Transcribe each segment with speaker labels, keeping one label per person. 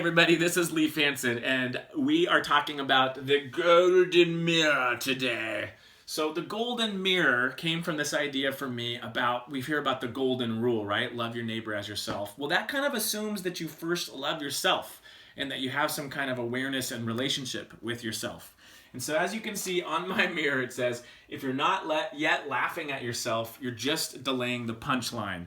Speaker 1: everybody, this is Leif Hansen, and we are talking about the golden mirror today. So the golden mirror came from this idea for me about, we hear about the golden rule, right? Love your neighbor as yourself. Well, that kind of assumes that you first love yourself and that you have some kind of awareness and relationship with yourself. And so as you can see on my mirror, it says, if you're not yet laughing at yourself, you're just delaying the punchline.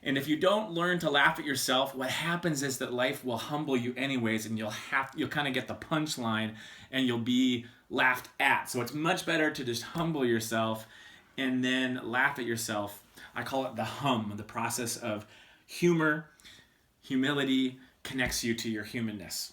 Speaker 1: And if you don't learn to laugh at yourself, what happens is that life will humble you anyways, and you'll kind of get the punchline and you'll be laughed at. So it's much better to just humble yourself and then laugh at yourself. I call it the hum. The process of humility connects you to your humanness.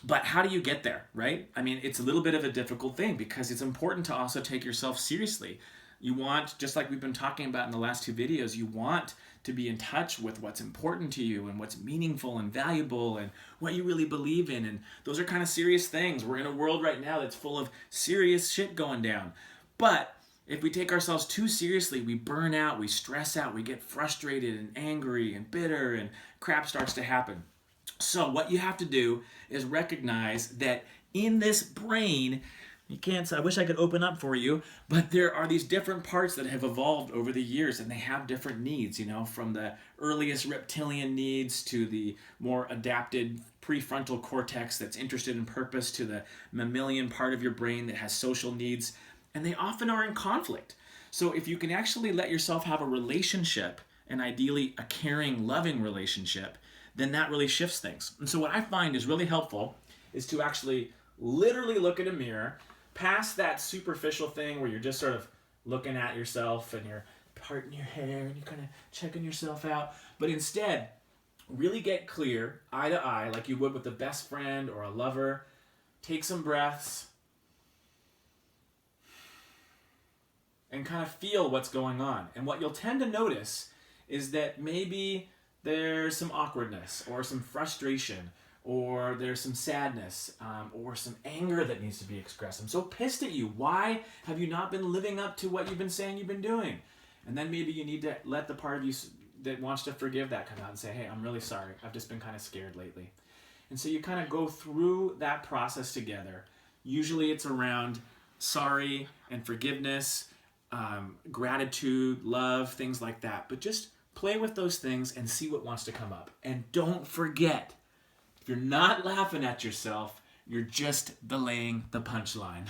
Speaker 1: But how do you get there, right? I mean, it's a little bit of a difficult thing because it's important to also take yourself seriously. You want, just like we've been talking about in the last two videos, you want to be in touch with what's important to you and what's meaningful and valuable and what you really believe in. And those are kind of serious things. We're in a world right now that's full of serious shit going down. But if we take ourselves too seriously, we burn out, we stress out, we get frustrated and angry and bitter, and crap starts to happen. So what you have to do is recognize that in this brain, you can't, I wish I could open up for you, but there are these different parts that have evolved over the years, and they have different needs, you know, from the earliest reptilian needs to the more adapted prefrontal cortex that's interested in purpose to the mammalian part of your brain that has social needs, and they often are in conflict. So if you can actually let yourself have a relationship, and ideally a caring, loving relationship, then that really shifts things. And so what I find is really helpful is to actually literally look at a mirror, past that superficial thing where you're just sort of looking at yourself and you're parting your hair and you're kind of checking yourself out, but instead really get clear, eye to eye, like you would with a best friend or a lover. Take some breaths and kind of feel what's going on. And what you'll tend to notice is that maybe there's some awkwardness or some frustration, or there's some sadness, or some anger that needs to be expressed. I'm so pissed at you. Why have you not been living up to what you've been saying you've been doing? And then maybe you need to let the part of you that wants to forgive that come out and say, hey, I'm really sorry. I've just been kind of scared lately. And so you kind of go through that process together. Usually it's around sorry and forgiveness, gratitude, love, things like that. But just play with those things and see what wants to come up. And don't forget, if you're not laughing at yourself, you're just delaying the punchline.